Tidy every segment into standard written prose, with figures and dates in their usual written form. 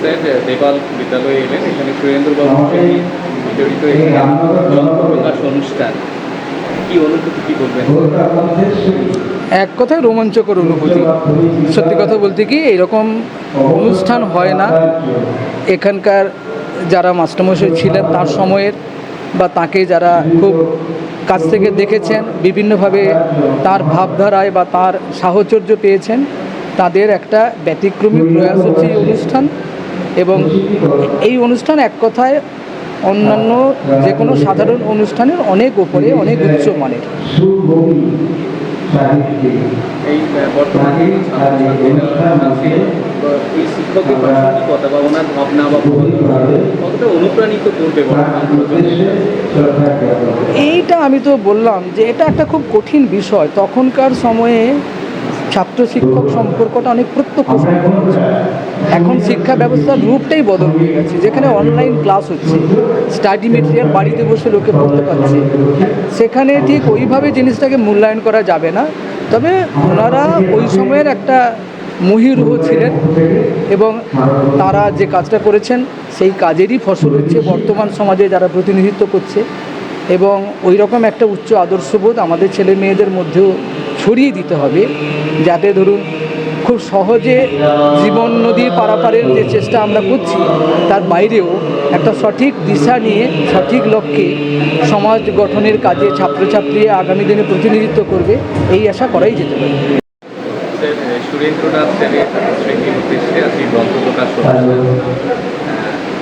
Sir দেপাল বিদ্যালয়ে এলেন, এখানে সুরেন্দ্রবাবু জড়িত গ্রন্থ প্রকাশ অনুষ্ঠান, কি অনুভূতি, কি বলবেন? এক কথায় রোমাঞ্চকর অনুভূতি। সত্যি কথা বলতে কি এইরকম অনুষ্ঠান হয় না। এখানকার যারা মাস্টারমশাই ছিলেন তার সময়ের বা তাকে যারা খুব কাছ থেকে দেখেছেন, বিভিন্নভাবে তার ভাবধারায় বা তার সাহচর্য পেয়েছেন, তাদের একটা ব্যতিক্রমী প্রয়াস হচ্ছে এই অনুষ্ঠান। এবং এই অনুষ্ঠান এক কথায় অন্যান্য যে কোনো সাধারণ অনুষ্ঠানের অনেক ওপরে, অনেক উচ্চ মানের। এই বর্তমানে এই শিক্ষকের প্রাসঙ্গিকতা বা ওনার ভাবনা বা কতটা অনুপ্রাণিত করবে এইটা আমি তো বললাম যে এটা একটা খুব কঠিন বিষয়। তখনকার সময়ে ছাত্র শিক্ষক সম্পর্কটা অনেক প্রত্যক্ষ সম্পর্ক ছিল। এখন শিক্ষা ব্যবস্থার রূপটাই বদল হয়ে গেছে, যেখানে অনলাইন ক্লাস হচ্ছে, স্টাডি মেটেরিয়াল বাড়িতে বসে লোকে পড়তে পারছে। সেখানে ঠিক ওইভাবে জিনিসটাকে মূল্যায়ন করা যাবে না। তবে ওনারা ওই সময়ের একটা মহীরূহ ছিলেন এবং তারা যে কাজটা করেছেন সেই কাজেরই ফসল হচ্ছে বর্তমান সমাজে যারা প্রতিনিধিত্ব করছে। এবং ওই রকম একটা উচ্চ আদর্শবোধ আমাদের ছেলে মেয়েদের মধ্যেও ছড়িয়ে দিতে হবে, যাতে ধরুন খুব সহজে জীবন নদীর পারাপারের যে চেষ্টা আমরা করছি তার বাইরেও একটা সঠিক দিশা নিয়ে সঠিক লক্ষ্যে সমাজ গঠনের কাজে ছাত্রছাত্রী আগামী দিনে প্রতিনিধিত্ব করবে, এই আশা করাই যেতে পারে। সুরেন্দ্রনাথ স্যারের স্মৃতির উদ্দেশ্যে আজকে গ্রন্থ প্রকাশ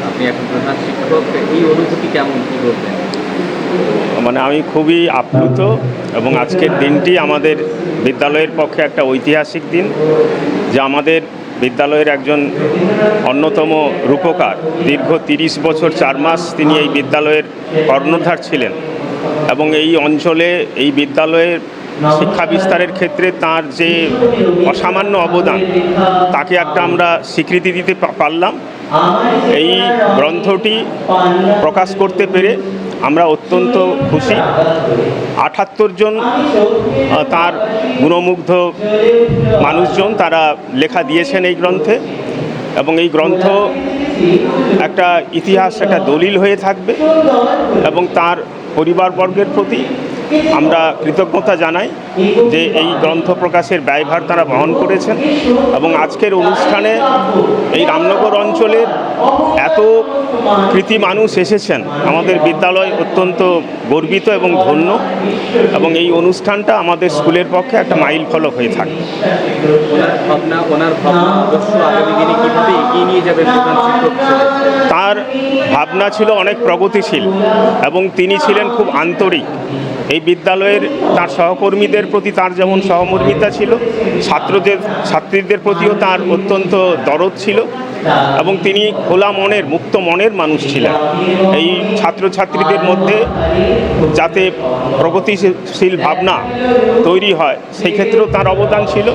আপনি এখন প্রধান শিক্ষক, এই অনুভূতি কেমন, কী বলবেন? মানে আমি খুবই আপ্লুত এবং আজকের দিনটি আমাদের বিদ্যালয়ের পক্ষে একটা ঐতিহাসিক দিন, যা আমাদের বিদ্যালয়ের একজন অন্যতম রূপকার। দীর্ঘ 30 বছর 4 মাস তিনি এই বিদ্যালয়ের কর্ণধার ছিলেন এবং এই অঞ্চলে এই বিদ্যালয়ের শিক্ষা বিস্তারের ক্ষেত্রে তার যে অসামান্য অবদান, তাকে একটা আমরা স্বীকৃতি দিতে পারলাম। এই গ্রন্থটি প্রকাশ করতে পেরে আমরা অত্যন্ত খুশি। 78 জন তার গুণমুগ্ধ মানুষজন তারা লেখা দিয়েছেন এই গ্রন্থে, এবং এই গ্রন্থ একটা ইতিহাস, একটা দলিল হয়ে থাকবে এবং তার পরিবারবর্গের প্রতি আমরা কৃতজ্ঞতা জানাই যে এই গ্রন্থ প্রকাশের ব্যয়ভার তারা বহন করেছেন। এবং আজকের অনুষ্ঠানে এই রামনগর অঞ্চলের এত কৃতি মানুষ এসেছেন, আমাদের বিদ্যালয় অত্যন্ত গর্বিত এবং ধন্য, এবং এই অনুষ্ঠানটা আমাদের স্কুলের পক্ষে একটা মাইল ফলক হয়ে থাকে। তার ভাবনা ছিল অনেক প্রগতিশীল এবং তিনি ছিলেন খুব আন্তরিক। এই বিদ্যালয়ের তার সহকর্মীদের প্রতি তার যেমন সহমর্মিতা ছিল, ছাত্রীদের প্রতিও তার অত্যন্ত দরদ ছিল এবং তিনি খোলা মনের, মুক্ত মনের মানুষ ছিলেন। এই ছাত্রছাত্রীদের মধ্যে যাতে প্রগতিশীল ভাবনা তৈরি হয় সেই ক্ষেত্রেও তার অবদান ছিল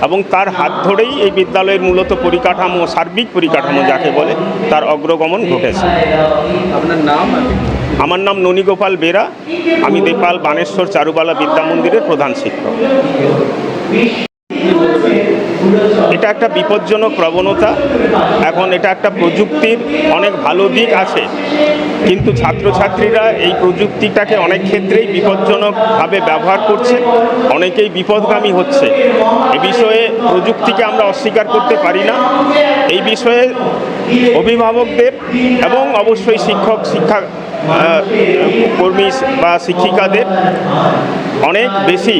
এবং তার হাত ধরেই এই বিদ্যালয়ের মূলত পরিকাঠামো, সার্বিক পরিকাঠামো যাকে বলে, তার অগ্রগমন ঘটেছে। আপনার নাম? আমার নাম ননীগোপাল বেরা, আমি দেপাল বানেশ্বর চারুবালা বিদ্যা মন্দিরের প্রধান শিক্ষক। এটা একটা বিপজ্জনক প্রবণতা। এখন এটা একটা প্রযুক্তির অনেক ভালো দিক আছে, কিন্তু ছাত্রছাত্রীরা এই প্রযুক্তিটাকে অনেক ক্ষেত্রেই বিপজ্জনকভাবে ব্যবহার করছে, অনেকেই বিপদগামী হচ্ছে। এ বিষয়ে প্রযুক্তিকে আমরা অস্বীকার করতে পারি না। এই বিষয়ে অভিভাবকদের এবং অবশ্যই শিক্ষা কর্মী বা শিক্ষিকাদের অনেক বেশি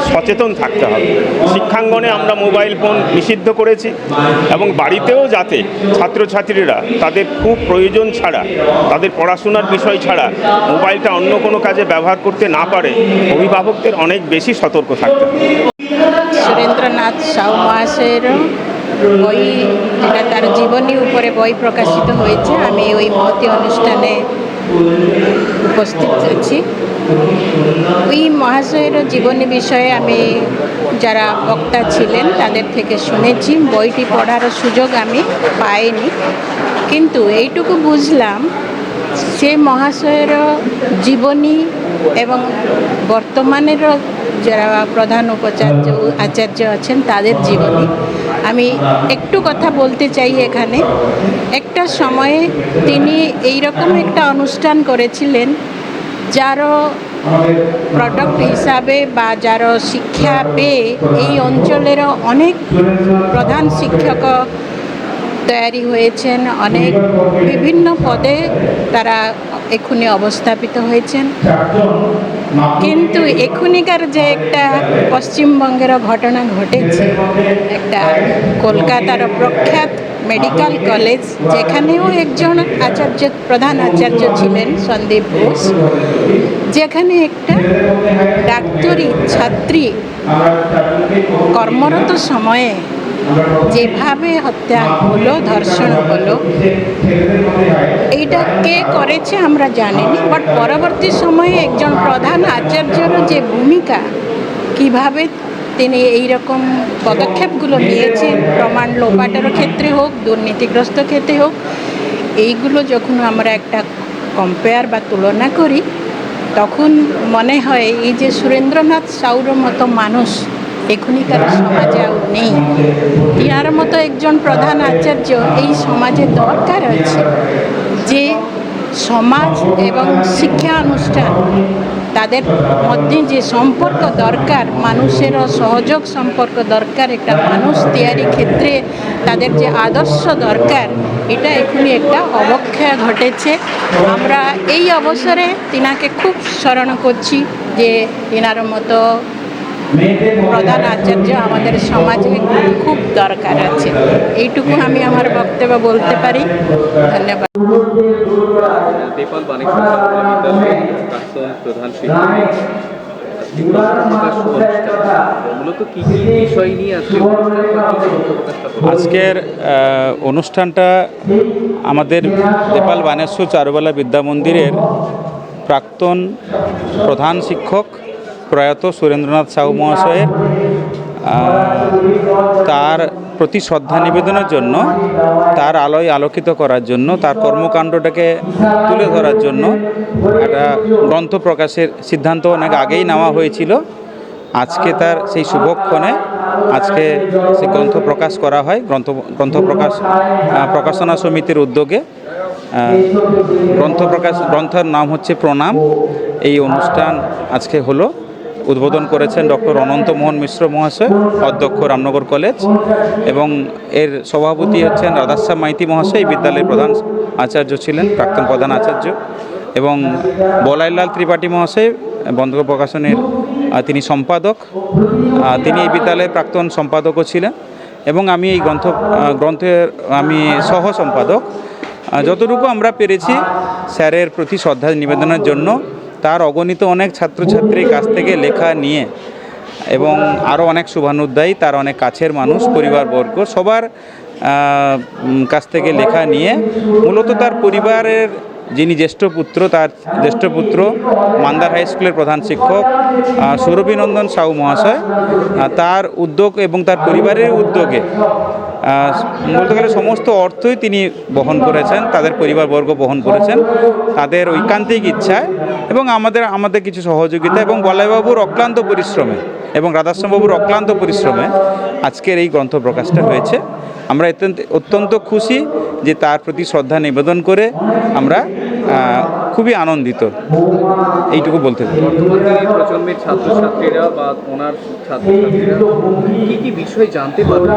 সচেতন থাকতে হবে। শিক্ষাঙ্গনে আমরা মোবাইল ফোন নিষিদ্ধ করেছি এবং বাড়িতেও যাতে ছাত্রছাত্রীরা তাদের খুব প্রয়োজন ছাড়া, তাদের পড়াশোনার বিষয় ছাড়া মোবাইলটা অন্য কোনো কাজে ব্যবহার করতে না পারে, অভিভাবকদের অনেক বেশি সতর্ক থাকতে হবে। সুরেন্দ্রনাথ সাউ মহাশয়ের বই, যেটা তার জীবনী উপরে বই প্রকাশিত হয়েছে, আমি ওই মহতী অনুষ্ঠানে উপস্থিত আছি। ওই মহাশয়ের জীবনী বিষয়ে আমি যারা বক্তা ছিলেন তাদের থেকে শুনেছি, বইটি পড়ার সুযোগ আমি পাইনি, কিন্তু এইটুকু বুঝলাম সে মহাশয়ের জীবনী এবং বর্তমানেরও যারা প্রধান আচার্য আছেন তাদের জীবনী আমি একটু কথা বলতে চাই এখানে। একটা সময়ে তিনি এইরকম একটা অনুষ্ঠান করেছিলেন যারও প্রডক্ট হিসাবে বা যার শিক্ষা পেয়ে এই অঞ্চলের অনেক প্রধান শিক্ষক তৈরি হয়েছেন, অনেক বিভিন্ন পদে তারা এক্ষুনি অবস্থাপিত হয়েছেন। কিন্তু এখুনিকার যে একটা পশ্চিমবঙ্গের ঘটনা ঘটেছে, একটা কলকাতার প্রখ্যাত মেডিকেল কলেজ, যেখানেও একজন আচার্য, প্রধান আচার্য ছিলেন সন্দীপ ঘোষ, যেখানে একটা ডাক্তারি ছাত্রী কর্মরত সময়ে যেভাবে হত্যা হলো, ধর্ষণ হলো, এইটা কে করেছে আমরা জানিনি, বাট পরবর্তী সময়ে একজন প্রধান আচার্যর যে ভূমিকা, কিভাবে তিনি এইরকম পদক্ষেপগুলো নিয়েছেন, প্রমাণ লোপাটের ক্ষেত্রে হোক, দুর্নীতিগ্রস্ত ক্ষেত্রে হোক, এইগুলো যখন আমরা একটা কম্পেয়ার বা তুলনা করি, তখন মনে হয় এই যে সুরেন্দ্রনাথ সাউর মতো মানুষ এখনকার সমাজে নেই। ইয়ার মতো একজন প্রধান আচার্য এই সমাজে দরকার আছে, যে সমাজ এবং শিক্ষা অনুষ্ঠান তাদের মধ্যে যে সম্পর্ক দরকার, মানুষের সহযোগ সম্পর্ক দরকার, একটা মানুষ তৈরির ক্ষেত্রে তাদের যে আদর্শ দরকার, এটা এখনই একটা অবক্ষয় ঘটেছে। আমরা এই অবসরে তিনাকে খুব স্মরণ করছি যে তিনার মতো প্রধান আচার্য আমাদের সমাজে খুব দরকার আছে। এইটুকু আমি আমার বক্তব্য বলতে পারি। ধন্যবাদ। দেপাল বাণিজ্য বিদ্যালয়ের প্রাক্তন প্রধান শিক্ষক আজকে গ্রন্থপ্রকাশ অনুষ্ঠান, মূলত কি কি বিষয় নিয়ে আজকে আজকের অনুষ্ঠানটা আমাদের দেপাল বানেশ্বর চারুবালা বিদ্যা মন্দিরের প্রাক্তন প্রধান শিক্ষক প্রয়াত সুরেন্দ্রনাথ সাউ মহাশয়ের তার প্রতি শ্রদ্ধা নিবেদনের জন্য, তার আলোয় আলোকিত করার জন্য, তার কর্মকাণ্ডটাকে তুলে ধরার জন্য একটা গ্রন্থ প্রকাশের সিদ্ধান্ত অনেক আগেই নেওয়া হয়েছিল। আজকে তার সেই শুভক্ষণে আজকে সেই গ্রন্থ প্রকাশ করা হয়। প্রকাশনা সমিতির উদ্যোগে গ্রন্থের নাম হচ্ছে প্রণাম। এই অনুষ্ঠান আজকে হলো। উদ্বোধন করেছেন ডক্টর অনন্ত মোহন মিশ্র মহাশয়, অধ্যক্ষ রামনগর কলেজ, এবং এর সভাপতি হচ্ছেন রাধাশ্যাম মাইতি মহাশয়, এই বিদ্যালয়ের প্রধান আচার্য ছিলেন, প্রাক্তন প্রধান আচার্য, এবং বলাইলাল ত্রিপাঠী মহাশয় বন্ধ প্রকাশনের তিনি সম্পাদক, তিনি এই বিদ্যালয়ের প্রাক্তন সম্পাদকও ছিলেন, এবং আমি এই গ্রন্থের আমি সহ সম্পাদক। যতটুকু আমরা পেরেছি স্যারের প্রতি শ্রদ্ধা নিবেদনের জন্য, তার অগণিত অনেক ছাত্রছাত্রীর কাছ থেকে লেখা নিয়ে, এবং আরও অনেক শুভানুধ্যায়ী, তার অনেক কাছের মানুষ, পরিবারবর্গ, সবার কাছ থেকে লেখা নিয়ে, মূলত তার পরিবারের যিনি জ্যেষ্ঠ পুত্র মান্দার হাই স্কুলের প্রধান শিক্ষক সুরভিনন্দন সাউ মহাশয়, তার উদ্যোগ এবং তার পরিবারের উদ্যোগে বলতে গেলে সমস্ত অর্থই তিনি বহন করেছেন, তাদের পরিবারবর্গ বহন করেছেন, তাদের ঐকান্তিক ইচ্ছায় এবং আমাদের কিছু সহযোগিতা এবং বলাইবাবুর অক্লান্ত পরিশ্রমে এবং রাধাশ্যামবাবুর অক্লান্ত পরিশ্রমে আজকের এই গ্রন্থ প্রকাশটা হয়েছে। আমরা অত্যন্ত খুশি যে তার প্রতি শ্রদ্ধা নিবেদন করে আমরা খুবই আনন্দিত, এইটুকু বলতে পারি। প্রজন্মের ছাত্রছাত্রীরা বা ওনার ছাত্রছাত্রীরা কি কি বিষয় জানতে পারবেন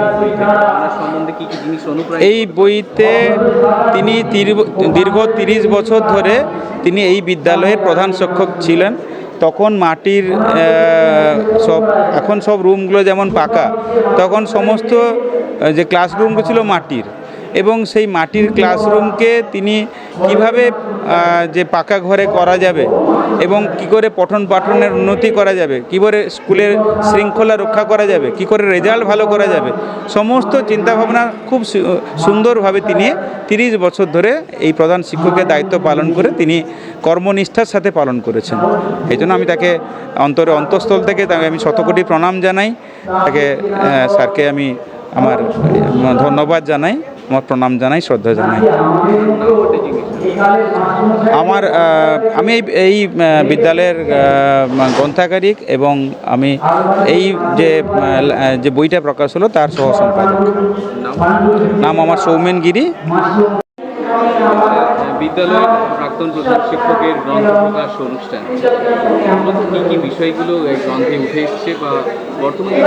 ওনার সম্বন্ধে, কি কি জিনিস অনুপ্রাণিত? এই বইতে তিনি দীর্ঘ 30 বছর ধরে তিনি এই বিদ্যালয়ের প্রধান শিক্ষক ছিলেন। তখন মাটির এখন সব রুমগুলো যেমন পাকা, তখন সমস্ত যে ক্লাসরুমগুলো ছিল মাটির, এবং সেই মাটির ক্লাসরুমকে তিনি কিভাবে যে পাকা ঘরে করা যাবে এবং কি করে পঠন পাঠনের উন্নতি করা যাবে, কী করে স্কুলের শৃঙ্খলা রক্ষা করা যাবে, কি করে রেজাল্ট ভালো করা যাবে, সমস্ত চিন্তাভাবনা খুব সুন্দরভাবে তিনি 30 বছর ধরে এই প্রধান শিক্ষকের দায়িত্ব পালন করে তিনি কর্মনিষ্ঠার সাথে পালন করেছেন। এই জন্য আমি তাকে অন্তঃস্থল থেকে তাকে আমি শতকোটি প্রণাম জানাই, তাকে স্যারকে আমি আমার ধন্যবাদ জানাই, আমার প্রণাম জানাই, শ্রদ্ধা জানাই। আমি এই বিদ্যালয়ের গ্রন্থাগারিক এবং আমি এই যে বইটা প্রকাশ হলো তার সহ সম্পাদক। নাম আমার সৌমেন গিরি। বিদ্যালয়ের প্রাক্তন প্রধান শিক্ষকের গ্রন্থ প্রকাশ অনুষ্ঠান, মূলত কী কী বিষয়গুলো এই গ্রন্থে উঠে এসছে বা বর্তমানে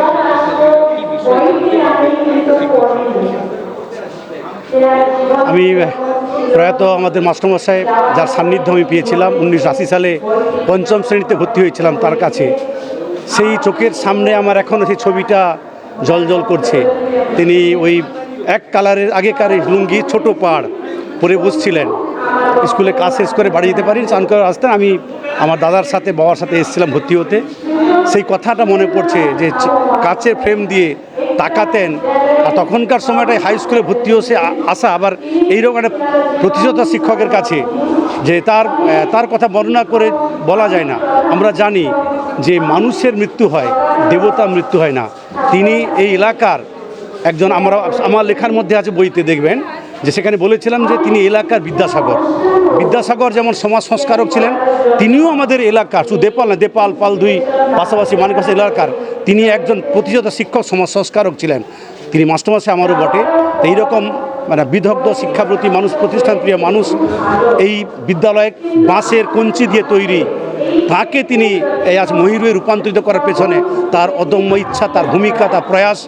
কী বিষয় জানতে পারবে শিক্ষক সম্পর্কে? আমি প্রয়াত আমাদের মাস্টারমশাই যার সান্নিধ্য আমি পেয়েছিলাম 1980 সালে 5ম শ্রেণীতে ভর্তি হয়েছিলাম তার কাছে, সেই চোখের সামনে আমার এখনও সেই ছবিটা জল করছে। তিনি ওই এক কালারের আগেকার লুঙ্গি ছোট পাড় পরে বসছিলেন, স্কুলে কাজ শেষ করে বাড়ি যেতে পারি, চান করে আসতেন। আমি আমার দাদার সাথে বাবার সাথে এসেছিলাম ভর্তি হতে। সেই কথাটা মনে পড়ছে যে কাচের ফ্রেম দিয়ে তাকাতেন, আর তখনকার সময়টায় হাই স্কুলে ভর্তি হয়ে আসা আবার এইরকম একটা প্রতিষ্ঠাতা শিক্ষকের কাছে, যে তার কথা বর্ণনা করে বলা যায় না। আমরা জানি যে মানুষের মৃত্যু হয়, দেবতার মৃত্যু হয় না। তিনি এই এলাকার একজন, আমার লেখার মধ্যে আছে, বইতে দেখবেন যে সেখানে বলেছিলাম যে তিনি এলাকার বিদ্যাসাগর যেমন সমাজ সংস্কারক ছিলেন, তিনিও আমাদের এলাকার, শুধু দেপাল পাল দুই পাশাপাশি মানিকপাশা এলাকার তিনি একজন প্রতিষ্ঠাতা শিক্ষক সমাজ সংস্কারক ছিলেন। তিনি মাস্টারমশাই আমারও বটে। এইরকম মানে বিদগ্ধ শিক্ষাপ্রতি মানুষ, প্রতিষ্ঠান প্রিয় মানুষ, এই বিদ্যালয়ে বাঁশের কঞ্চি দিয়ে তৈরি, তাকে তিনি এই আজ ময়ূরে রূপান্তরিত করার পেছনে তার অদম্য ইচ্ছা, তার ভূমিকা, তার প্রয়াস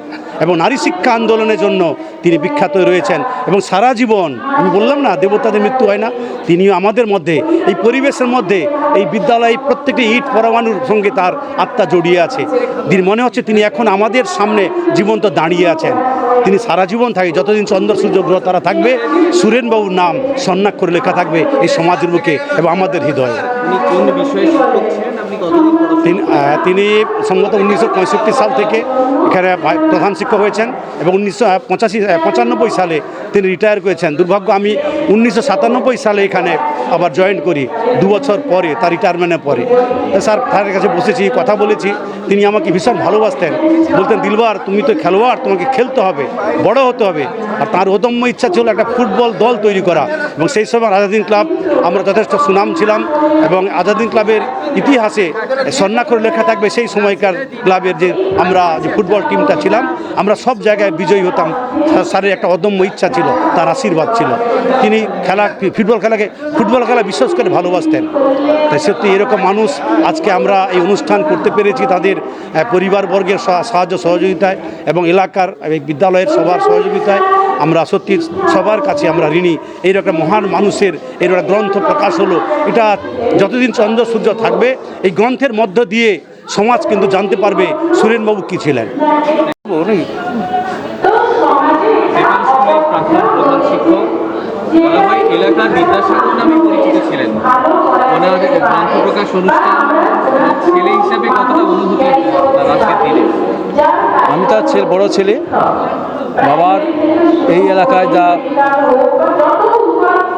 এবং নারী শিক্ষা আন্দোলনের জন্য তিনি বিখ্যাত রয়েছেন। এবং সারা জীবন, আমি বললাম না দেবতাদের মৃত্যু হয় না, তিনিও আমাদের মধ্যে, এই পরিবেশের মধ্যে, এই বিদ্যালয়ে প্রত্যেকটি ইট পরমাণুর সঙ্গে তার আত্মা জড়িয়ে আছে। দিন মনে হচ্ছে তিনি এখন আমাদের সামনে জীবন্ত দাঁড়িয়ে আছেন। তিনি সারা জীবন থাকে, যতদিন চন্দ্র সূর্য গ্রহ তারা থাকবে, সুরেনবাবুর নাম স্বর্ণাক্ষরে লেখা থাকবে এই সমাজের বুকে এবং আমাদের হৃদয়ে। উনি কোন বিষয়ে শিক্ষক ছিলেন? আপনি কতদিন পড়াশোনা? তিনি সম্ভবত 1965 সাল থেকে এখানে প্রধান শিক্ষক হয়েছেন এবং 1995 সালে তিনি রিটায়ার করেছেন। দুর্ভাগ্য আমি 1997 সালে এখানে আবার জয়েন করি, 2 বছর পরে, তার রিটায়ারমেন্টের পরে। স্যার তার কাছে বসেছি, কথা বলেছি। তিনি আমাকে ভীষণ ভালোবাসতেন, বলতেন দিলবার তুমি তো খেলোয়াড়, তোমাকে খেলতে হবে, বড় হতে হবে। আর তার অদম্য ইচ্ছা ছিল একটা ফুটবল দল তৈরি করা। এবং সেই সময় আজাদিন ক্লাব, আমরা যথেষ্ট সুনাম ছিলাম এবং আজাদিন ক্লাবের ইতিহাসে স্বর্ণাক্ষরে লেখা থাকবে সেই সময়কার ক্লাবের যে আমরা যে ফুটবল টিমটা ছিলাম, আমরা সব জায়গায় বিজয়ী হতাম। স্যারের একটা অদম্য ইচ্ছা ছিল, তার আশীর্বাদ ছিল। তিনি ফুটবল খেলা বিশেষ করে ভালোবাসতেন। তাই সত্যি এরকম মানুষ আজকে আমরা এই অনুষ্ঠান করতে পেরেছি তাদের পরিবারবর্গের সাহায্য সহযোগিতায় এবং এলাকার বিদ্যালয়ের সবার সহযোগিতায়। আমরা সত্যি সবার কাছে আমরা ঋণী। এইরকম মহান মানুষের এরকম গ্রন্থ প্রকাশ হলো, এটা যতদিন চন্দ্র সূর্য থাকবে এই গ্রন্থের মধ্য দিয়ে সমাজ কিন্তু জানতে পারবে সুরেনবাবু কী ছিলেন। দেপাল স্কুলের প্রাক্তন প্রধান শিক্ষক, বলা হয় এলাকার বিদ্যাসাগর নামে পরিচিত ছিলেন। ওনার গ্রন্থ প্রকাশ অনুষ্ঠান ছেলে হিসেবে কতটা অনুভূতি আজকের দিনে? আমি তার বড় ছেলে। বাবার এই এলাকায় যা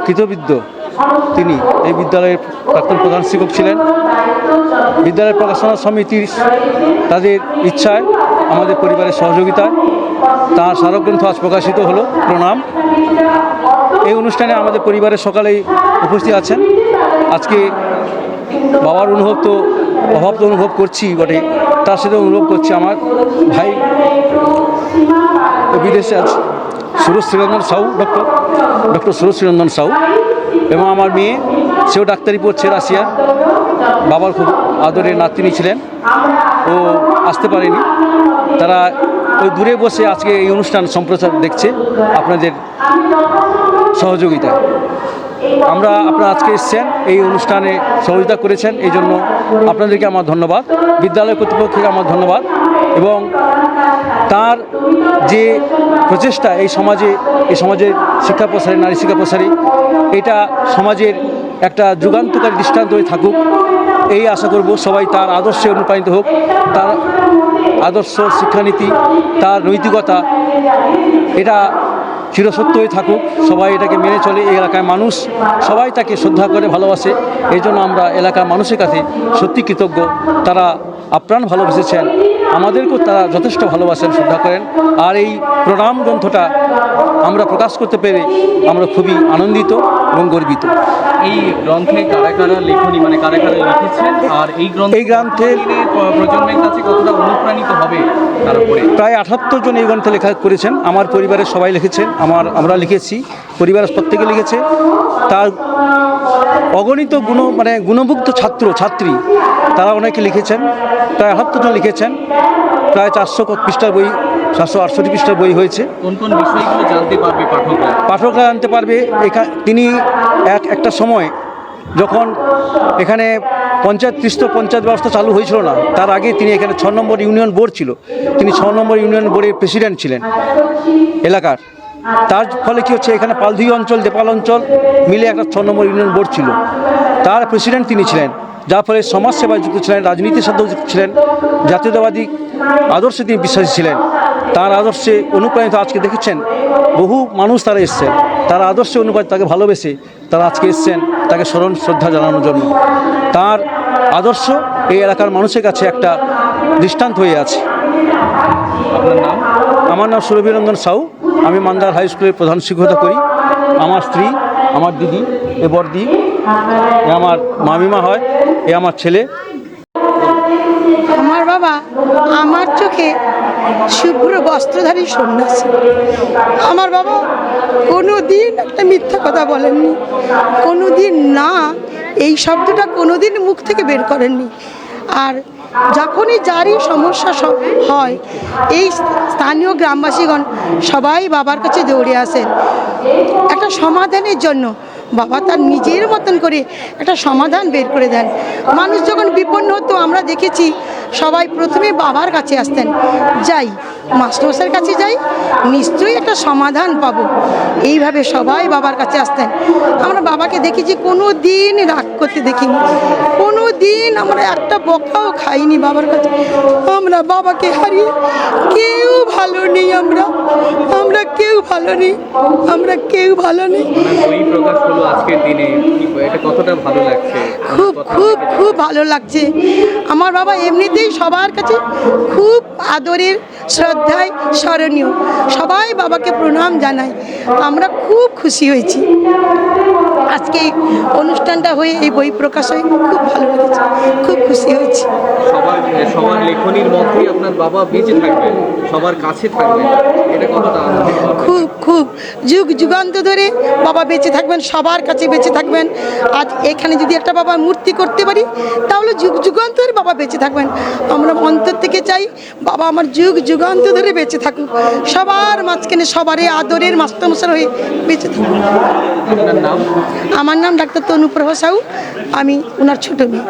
কৃতবিদ্য, তিনি এই বিদ্যালয়ের প্রাক্তন প্রধান শিক্ষক ছিলেন। বিদ্যালয়ের প্রকাশনা সমিতির তাদের ইচ্ছায়, আমাদের পরিবারের সহযোগিতায় তার স্মারকগ্রন্থ আজ প্রকাশিত হলো, প্রণাম। এই অনুষ্ঠানে আমাদের পরিবারের সকলেই উপস্থিত আছেন। আজকে বাবার অভাব তো অনুভব করছি বটে, তার সাথে অনুভব করছি আমার ভাই বিদেশে আছে সুরজ শ্রীরঞ্জন সাউ, ডক্টর সুরজ শ্রীরঞ্জন সাউ, এবং আমার মেয়ে, সেও ডাক্তারি পড়ছে রাশিয়া। বাবার খুব আদরের নাতনি ছিলেন, ও আসতে পারেনি। তারা ওই দূরে বসে আজকে এই অনুষ্ঠান সম্প্রচার দেখছে আপনাদের সহযোগিতায়। আপনারা আজকে এসেছেন, এই অনুষ্ঠানে সহযোগিতা করেছেন, এই জন্য আপনাদেরকে আমার ধন্যবাদ। বিদ্যালয় কর্তৃপক্ষকে আমার ধন্যবাদ। এবং তার যে প্রচেষ্টা এই সমাজের শিক্ষা প্রসারে, নারী শিক্ষা প্রসারে, এটা সমাজের একটা যুগান্তকারী দৃষ্টান্ত হয়ে থাকুক, এই আশা করব। সবাই তার আদর্শে অনুপ্রাণিত হোক, তার আদর্শ, শিক্ষানীতি, তার নৈতিকতা, এটা চিরসত্য হয়ে থাকুক। সবাই এটাকে মেনে চলে। এই এলাকার মানুষ সবাই তাকে শ্রদ্ধা করে, ভালোবাসে। এই জন্য আমরা এলাকার মানুষের কাছে সত্যি কৃতজ্ঞ। তারা আপ্রাণ ভালোবেসেছেন আমাদেরকেও তারা যথেষ্ট ভালোবাসেন, শ্রদ্ধা করেন। আর এই প্রণাম গ্রন্থটা আমরা প্রকাশ করতে পেরে আমরা খুবই আনন্দিত এবং গর্বিত। এই গ্রন্থে কারা কারা লেখনী, মানে কারা কারা লিখেছেন, আর এই গ্রন্থে প্রজন্মের কাছে কতটা অনুপ্রাণিত হবে তার উপরে? প্রায় 78 জন এই গ্রন্থে লেখা করেছেন। আমার পরিবারের সবাই লিখেছেন, আমরা লিখেছি, পরিবারের প্রত্যেকে লিখেছে। তার অগণিত গুণমুগ্ধ ছাত্রী তারা অনেকে লিখেছেন, প্রায় 78 জন লিখেছেন। প্রায় 400 পৃষ্ঠার বই, 468 পৃষ্ঠার বই হয়েছে। কোন কোন বিষয়গুলো জানতে পারবে পাঠকরা জানতে পারবে? তিনি একটা সময় যখন এখানে ত্রিস্তর পঞ্চায়েত ব্যবস্থা চালু হয়েছিল না, তার আগে তিনি এখানে 6 নম্বর ইউনিয়ন বোর্ড ছিল, তিনি 6 নম্বর ইউনিয়ন বোর্ডের প্রেসিডেন্ট ছিলেন এলাকার। তার ফলে কী হচ্ছে, এখানে পালধুই অঞ্চল, দেপাল অঞ্চল মিলে একটা 6 নম্বর ইউনিয়ন বোর্ড ছিল, তার প্রেসিডেন্ট তিনি ছিলেন। যার ফলে সমাজসেবায় যুক্ত ছিলেন, রাজনীতির সাথেও যুক্ত ছিলেন, জাতীয়তাবাদী আদর্শে তিনি বিশ্বাসী ছিলেন। তার আদর্শে অনুপ্রাণিত আজকে দেখেছেন বহু মানুষ তারা এসছেন, তার আদর্শে অনুপ্রাণিত, তাকে ভালোবেসে তারা আজকে এসছেন তাকে স্মরণ শ্রদ্ধা জানানোর জন্য। তার আদর্শ এই এলাকার মানুষের কাছে একটা দৃষ্টান্ত হয়ে আছে। আপনার নাম? আমার নাম সুরভিনন্দন সাউ, আমি মান্দার হাই স্কুলের প্রধান শিক্ষকতা করি। আমার স্ত্রী, আমার দিদি, এ বড়দি, এ আমার মামিমা হয়, এ আমার ছেলে। আমার বাবা আমার চোখে শুভ্র বস্ত্রধারী সন্ন্যাসী। আমার বাবা কোনো দিন একটা মিথ্যা কথা বলেননি, কোনো দিন না এই শব্দটা কোনো দিন মুখ থেকে বের করেননি। আর যখনই যারই সমস্যা হয়, এই স্থানীয় গ্রামবাসীগণ সবাই বাবার কাছে দৌড়ে আসেন একটা সমাধানের জন্য। বাবা তার নিজের মতন করে একটা সমাধান বের করে দেন। মানুষ যখন বিপন্ন হতো আমরা দেখেছি সবাই প্রথমে বাবার কাছে আসতেন, যাই মাস্টারমশাইয়ের কাছে যাই, নিশ্চয়ই একটা সমাধান পাবো, এইভাবে সবাই বাবার কাছে আসতেন। আমরা বাবাকে দেখেছি কোনো দিন রাগ করতে দেখিনি, কোনো দিন আমরা একটা বকাও খাইনি বাবার কাছে। আমরা বাবাকে হারিয়ে কেউ ভালো নেই, আমরা কেউ ভালো নেই, আমরা কেউ ভালো নেই। বই প্রকাশ হলো আজকের দিনে, এটা কতটা ভালো লাগছে? খুব খুব খুব ভালো লাগছে। আমার বাবা এমনিতেই সবার কাছে খুব আদরের, শ্রদ্ধায় স্মরণীয়, সবাই বাবাকে প্রণাম জানায়। আমরা খুব খুশি হয়েছি আজকে অনুষ্ঠানটা হয়ে, এই বই প্রকাশ হয়ে খুব ভালো লেগেছে, খুব খুশি হয়েছি। সবার লেখনীর মধ্যেই আপনার বাবা বেঁচে থাকবেন, সবার কাছে থাকবেন, এটা কতটা আনন্দের? খুব খুব যুগ যুগান্ত ধরে বাবা বেঁচে থাকবেন, সবার কাছে বেঁচে থাকবেন। আজ এখানে যদি একটা বাবার মূর্তি করতে পারি তাহলে যুগ যুগান্ত ধরে বাবা বেঁচে থাকবেন। আমরা অন্তর থেকে চাই বাবা আমার যুগ যুগান্ত ধরে বেঁচে থাকুক, সবার মাঝখানে সবারই আদরের মাস্টারমশাই হয়ে বেঁচে থাকুক। আপনার নাম? আমার নাম ডাক্তার তনুপ্রভা সাউ, আমি ওনার ছোট মেয়ে।